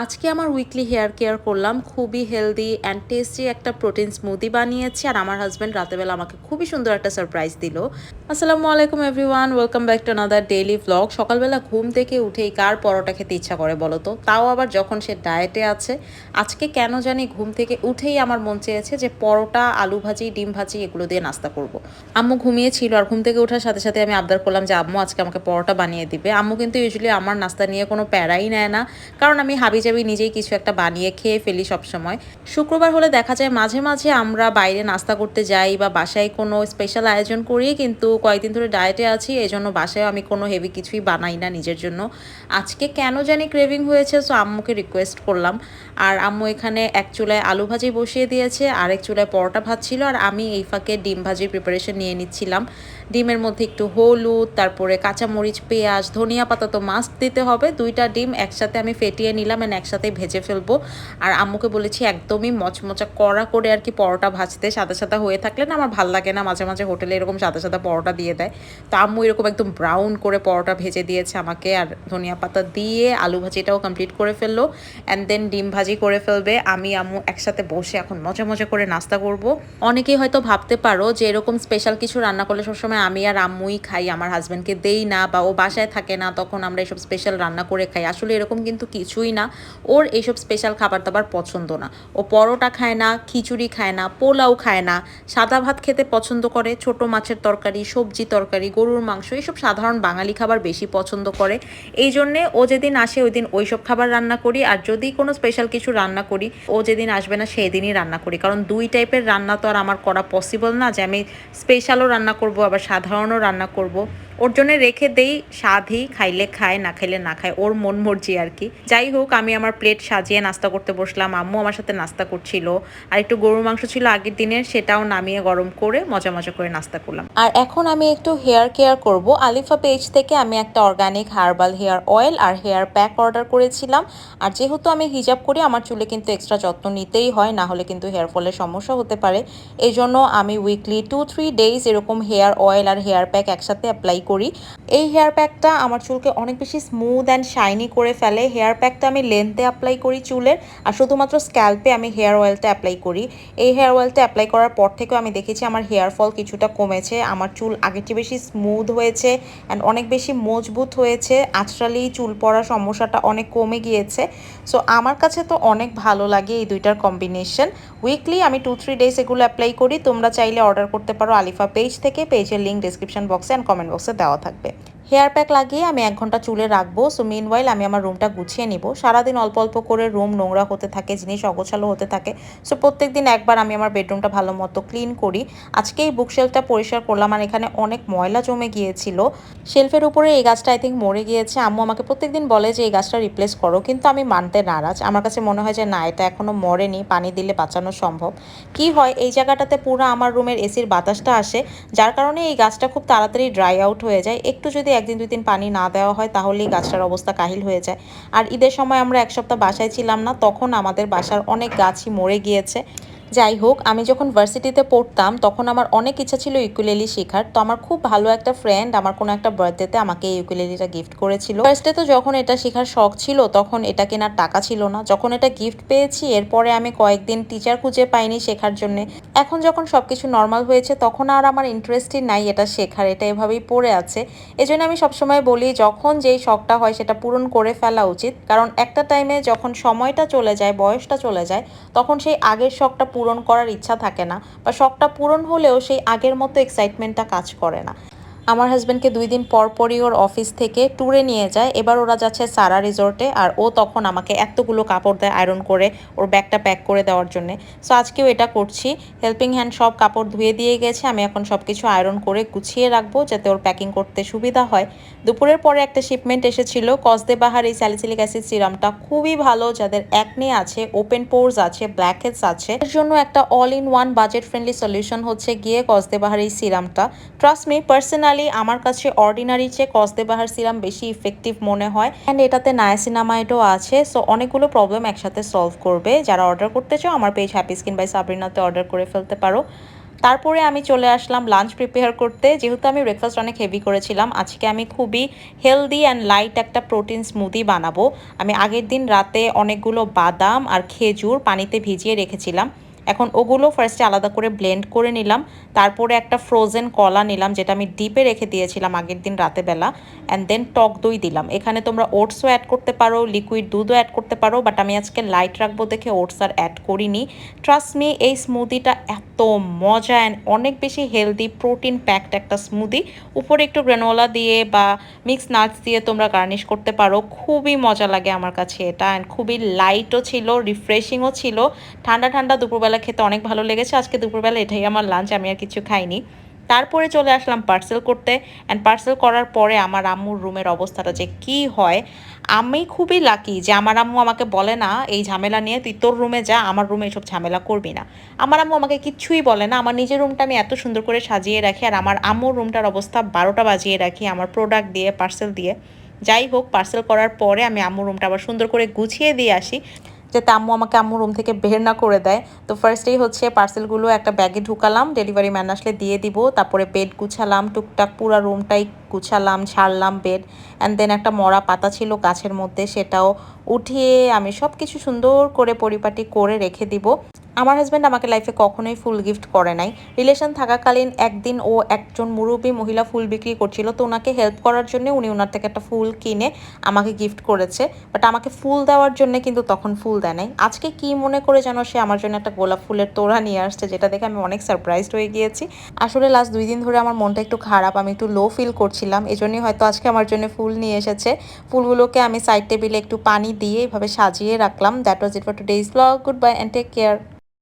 আজকে আমার weekly hair care করলাম। খুবই হেলদি অ্যান্ড টেস্টি একটা প্রোটিন স্মুদি বানিয়েছি আর আমার হাজব্যান্ড রাতেবেলা আমাকে খুবই সুন্দর একটা সারপ্রাইজ দিল। আসসালামু আলাইকুম everyone, welcome back to another daily vlog. সকালবেলা ঘুম থেকে উঠেই কার পরোটা খেতে ইচ্ছা করে বলো তো, তাও আবার যখন সে ডায়েটে আছে। আজকে কেন জানি ঘুম থেকে উঠেই আমার মন চেয়েছে যে পরোটা, আলু ভাজি, ডিম ভাজি এগুলো দিয়ে নাস্তা করব। আম্মু ঘুমিয়েছিল আর ঘুম থেকে ওঠার সাথে সাথে আমি আবদার করলাম যে আম্মু আজকে আমাকে পরোটা বানিয়ে দিবে। আম্মু কিন্তু ইউজুয়ালি আমার নাস্তা নিয়ে কোনো প্যারাই নেয় না, কারণ আমি হাবিজাবি নিজেই কিছু একটা বানিয়ে খেয়ে ফেলি সবসময়। শুক্রবার হলে দেখা যায় মাঝে মাঝে আমরা বাইরে নাস্তা করতে যাই বা বাসায় কোনো স্পেশাল আয়োজন করি, কিন্তু কয়েকদিন ধরে ডায়েটে আছি, এই জন্য বাসায় আমি কোনো হেভি কিছুই বানাই না নিজের জন্য। আজকে কেন জানি ক্রেভিং হয়েছে, সো আম্মুকে রিকোয়েস্ট করলাম। আর আম্মু এখানে এক চুলায় আলু ভাজি বসিয়ে দিয়েছে, আরেক চুলায় পরোটা ভাজছিল, আর আমি এই ফাঁকে ডিম ভাজির প্রিপারেশন নিয়ে নিচ্ছিলাম। ডিমের মধ্যে একটু হলুদ, তারপরে কাঁচামরিচ, পেঁয়াজ, ধনিয়া পাতা তো মাস্ট দিতে হবে। দুইটা ডিম একসাথে আমি ফেটিয়ে নিলাম এন্ড একসাথে ভেজে ফেলবো। আর আম্মুকে বলেছি একদমই মচমচা কড়া করে আর কি পরোটা ভাজতে, সাদা সাদা হয়ে থাকলে না আমার ভাল লাগে না। মাঝে মাঝে হোটেলে এরকম সাদা সাদা পরোটা দিয়ে দেয়, তো আম্মু এরকম একদম ব্রাউন করে পরোটা ভেজে দিয়েছে আমাকে। আর ধনিয়া পাতা দিয়ে আলু ভাজিটাও কমপ্লিট করে ফেললো অ্যান্ড দেন ডিম ভাজি করে ফেলবে। আমি আম্মু একসাথে বসে এখন মজা মজা করে নাস্তা করব। অনেকেই হয়তো ভাবতে পারো যে এরকম স্পেশাল কিছু রান্না করলে সবসময় আমি আর আম্মুই খাই, আমার হাজব্যান্ডকে দেই না, বা ও বাসায় থাকে না তখন আমরা এসব স্পেশাল রান্না করে খাই। আসলে এরকম কিন্তু কিছুই না। ওর এইসব স্পেশাল খাবার দাবার পছন্দ না। ও পরোটা খায় না, খিচুড়ি খায় না, পোলাও খায় না, সাদা ভাত খেতে পছন্দ করে, ছোট মাছের তরকারি, সবজি তরকারি, গরুর মাংস, এইসব সাধারণ বাঙালি খাবার বেশি পছন্দ করে। এই জন্যে ও যেদিন আসে ওই দিন ওইসব খাবার রান্না করি, আর যদি কোনো স্পেশাল কিছু রান্না করি ও যেদিন আসবে না সেই দিনই রান্না করি, কারণ দুই টাইপের রান্না তো আর আমার করা পসিবল না যে আমি স্পেশালও রান্না করব আবার সাধারণও রান্না করব। ওর জন্য রেখে দেই, স্বাদই, খাইলে খায় না খাইলে না খায়, ওর মন মর্জি আর কি। যাই হোক, আমি আমার প্লেট সাজিয়ে নাস্তা করতে বসলাম, আম্মু আমার সাথে নাস্তা করছিল। আর একটু গরুর মাংস ছিল আগের দিনের, সেটাও নামিয়ে গরম করে মজা মজা করে নাস্তা করলাম। আর এখন আমি একটু হেয়ার কেয়ার করব। আলিফা পেজ থেকে আমি একটা অর্গানিক হার্বাল হেয়ার অয়েল আর হেয়ার প্যাক অর্ডার করেছিলাম। আর যেহেতু আমি হিজাব করি, আমার চুলে কিন্তু এক্সট্রা যত্ন নিতেই হয়, না হলে কিন্তু হেয়ার ফলের সমস্যা হতে পারে। এই জন্য আমি উইকলি 2-3 ডেজ এরকম হেয়ার অয়েল আর হেয়ার প্যাক একসাথে অ্যাপ্লাই করি। এই হেয়ার প্যাকটা আমার চুলকে অনেক বেশি স্মুথ অ্যান্ড শাইনি করে ফেলে। হেয়ার প্যাকটা আমি লেন্থে অ্যাপ্লাই করি চুলের, আর শুধুমাত্র স্ক্যাল্পে আমি হেয়ার অয়েলটা অ্যাপ্লাই করি। এই হেয়ার অয়েলটা অ্যাপ্লাই করার পর থেকেও আমি দেখেছি আমার হেয়ার ফল কিছুটা কমেছে, আমার চুল আগের চেয়ে বেশি স্মুথ হয়েছে অ্যান্ড অনেক বেশি মজবুত হয়েছে। আঁচড়ালেই চুল পড়ার সমস্যাটা অনেক কমে গিয়েছে। সো আমার কাছে তো অনেক ভালো লাগে এই দুইটার কম্বিনেশন। উইকলি আমি 2-3 ডেজ এগুলো অ্যাপ্লাই করি। তোমরা চাইলে অর্ডার করতে পারো আলিফা পেজ থেকে, পেজের লিঙ্ক ডিসক্রিপশন বক্সে অ্যান্ড কমেন্ট বক্সে দেওয়া থাকবে। হেয়ার প্যাক লাগিয়ে আমি 1 ঘন্টা চুলে রাখবো। সো মিনওয়াইল আমি আমার রুমটা গুছিয়ে নিব। সারাদিন অল্প অল্প করে রুম নোংরা হতে থাকে, জিনিস অগোছালো হতে থাকে। সো প্রত্যেকদিন একবার আমি আমার বেডরুমটা ভালো মতো ক্লিন করি। আজকে এই বুকশেলফটা পরিষ্কার করলাম, আর এখানে অনেক ময়লা জমে গিয়েছিল। শেলফের উপরে এই গাছটা আই থিঙ্ক মরে গিয়েছে। আম্মু আমাকে প্রত্যেকদিন বলে যে এই গাছটা রিপ্লেস করো, কিন্তু আমি মানতে নারাজ। আমার কাছে মনে হয় যে না, এটা এখনো মরেনি, পানি দিলে বাঁচানো সম্ভব। কি হয়, এই জায়গাটাতে পুরো আমার রুমের এসির বাতাসটা আসে, যার কারণে এই গাছটা খুব তাড়াতাড়ি ড্রাই আউট হয়ে যায়। একটু যদি 1-2 দিন পানি না দেওয়া হয় তাহলেই গাছটার অবস্থা কাহিল হয়ে যায়। আর ঈদের সময় আমরা 1 সপ্তাহ বাসায় ছিলাম না, তখন আমাদের বাসার অনেক গাছই মরে গিয়েছে। যাই হোক, আমি যখন ভার্সিটিতে পড়তাম তখন আমার অনেক ইচ্ছা ছিল ইউকুলেলি শেখার। তো আমার খুব ভালো একটা ফ্রেন্ড আমার কোনো একটা বার্থডেতে আমাকে এই ইউকুলেলিটা গিফট করেছিল। ফার্স্টে তো যখন এটা শেখার শখ ছিল তখন এটা কেনার টাকা ছিল না। যখন এটা গিফট পেয়েছি এরপরে আমি কয়েকদিন টিচার খুঁজে পাইনি শেখার জন্য। এখন যখন সবকিছু নর্মাল হয়েছে তখন আর আমার ইন্টারেস্টই নাই এটা শেখার, এটা এভাবেই পড়ে আছে। এজন্য আমি সবসময় বলি যখন যেই শখটা হয় সেটা পূরণ করে ফেলা উচিত, কারণ একটা টাইমে যখন সময়টা চলে যায়, বয়সটা চলে যায়, তখন সেই আগের শখটা পূরণ করার ইচ্ছা থাকে না, বা শখটা পূরণ হলেও সেই আগের মতো এক্সাইটমেন্টটা কাজ করে না। আমার হাজব্যান্ডকে 2 দিন পর পরই ওর অফিস থেকে ট্যুরে নিয়ে যায়। এবার ওরা যাচ্ছে সারা রিসোর্টে, আর ও তখন আমাকে এতগুলো কাপড় দেয় আয়রন করে ওর ব্যাগটা প্যাক করে দেওয়ার জন্য। সো আজকেও এটা করছি। হেল্পিং হ্যান্ড সব কাপড় ধুয়ে দিয়ে গেছে, আমি এখন সব কিছু আয়রন করে গুছিয়ে রাখবো যাতে ওর প্যাকিং করতে সুবিধা হয়। দুপুরের পরে একটা শিপমেন্ট এসেছিল কসদে বাহার এই স্যালিসিলিক অ্যাসিড সিরামটা, খুবই ভালো যাদের অ্যাকনে আছে, ওপেন পোরস আছে, ব্ল্যাক হেডস আছে, এর জন্য একটা all in one budget friendly solution হচ্ছে গিয়ে কসদে বাহার এই সিরামটা। ট্রাস্ট মি, পার্সোনালি আমার কাছে অর্ডিনারি চেয়ে কসদে বাহার সিরাম বেশি ইফেক্টিভ মনে হয়, অ্যান্ড এটাতে নায়াসিনামাইডও আছে। সো অনেকগুলো প্রবলেম একসাথে সলভ করবে। যারা অর্ডার করতে চাও আমার পেজ হ্যাপি স্কিন বাই সাবরিনাতে অর্ডার করে ফেলতে পারো। তারপরে আমি চলে আসলাম লাঞ্চ প্রিপেয়ার করতে। যেহেতু আমি ব্রেকফাস্ট অনেক হেভি করেছিলাম, আজকে আমি খুবই হেলদি অ্যান্ড লাইট একটা প্রোটিন স্মুদি বানাবো। আমি আগের দিন রাতে অনেকগুলো বাদাম আর খেজুর পানিতে ভিজিয়ে রেখেছিলাম। এখন ওগুলো ফার্স্টে আলাদা করে ব্লেন্ড করে নিলাম। তারপরে একটা ফ্রোজেন কলা নিলাম, যেটা আমি ডিপে রেখে দিয়েছিলাম আগের দিন রাতেবেলা। অ্যান্ড দেন টক দই দিলাম। এখানে তোমরা ওটসও অ্যাড করতে পারো, লিকুইড দুধও অ্যাড করতে পারো, বাট আমি আজকে লাইট রাখবো দেখে ওটস আর অ্যাড করিনি। ট্রাস্ট মি, এই স্মুদিটা এত মজা অ্যান্ড অনেক বেশি হেলদি, প্রোটিন প্যাকড একটা স্মুদি। উপরে একটু গ্রানোলা দিয়ে বা মিক্স নাটস দিয়ে তোমরা গার্নিশ করতে পারো। খুবই মজা লাগে আমার কাছে এটা, অ্যান্ড খুবই লাইটও ছিল, রিফ্রেশিংও ছিল। ঠান্ডা ঠান্ডা দুপুরবেলা খেতে অনেক ভালো লেগেছে। আজকে দুপুরবেলা এটাই আমার লাঞ্চ, আমি আর কিছু খাইনি। তারপরে চলে আসলাম পার্সেল করতে। অ্যান্ড পার্সেল করার পরে আমার আম্মুর রুমের অবস্থাটা যে কি হয়। আমি খুবই লাকি যে আমার আম্মু আমাকে বলে না এই ঝামেলা নিয়ে তুই তোর রুমে যা, আমার রুমে এসব ঝামেলা করবি না। আমার আম্মু আমাকে কিচ্ছুই বলে না। আমার নিজের রুমটা আমি এত সুন্দর করে সাজিয়ে রাখি, আর আমার আম্মুর রুমটার অবস্থা 12টা বাজিয়ে রাখি আমার প্রোডাক্ট দিয়ে, পার্সেল দিয়ে। যাই হোক, পার্সেল করার পরে আমি আম্মুর রুমটা আবার সুন্দর করে গুছিয়ে দিয়ে আসি, যাতে আম্মু আমাকে আম্মুর রুম থেকে বের না করে দেয়। তো ফার্স্টেই হচ্ছে পার্সেলগুলো একটা ব্যাগে ঢুকালাম, ডেলিভারি ম্যান আসলে দিয়ে দিব। তারপরে বেড গুছালাম, টুকটাক পুরো রুমটাই গুছালাম, ছাড়লাম বেড। অ্যান্ড দেন একটা মরা পাতা ছিল গাছের মধ্যে, সেটাও উঠিয়ে আমি সব কিছু সুন্দর করে পরিপাটি করে রেখে দিব। আমার হাজব্যান্ড আমাকে লাইফে কখনোই ফুল গিফট করে নাই। রিলেশন থাকাকালীন একদিন ও একজন মুরব্বী মহিলা ফুল বিক্রি করছিল, তো ওনাকে হেল্প করার জন্য উনি ওনার থেকে একটা ফুল কিনে আমাকে গিফট করেছে। বাট আমাকে ফুল দেওয়ার জন্য কিন্তু তখন ফুল দেয় নাই। আজকে কি মনে করে যেন সে আমার জন্য একটা গোলাপ ফুলের তোড়া নিয়ে আসছে, যেটা দেখে আমি অনেক সারপ্রাইজড হয়ে গিয়েছি। আসলে লাস্ট 2 দিন ধরে আমার মনটা একটু খারাপ, আমি একটু লো ফিল করছিলাম, এজন্যই হয়তো আজকে আমার জন্য ফুল নিয়ে এসেছে। ফুলগুলোকে আমি সাইড টেবিলে একটু পানি দিয়ে এভাবে সাজিয়ে রাখলাম। That was it for today's blog. Goodbye and take care.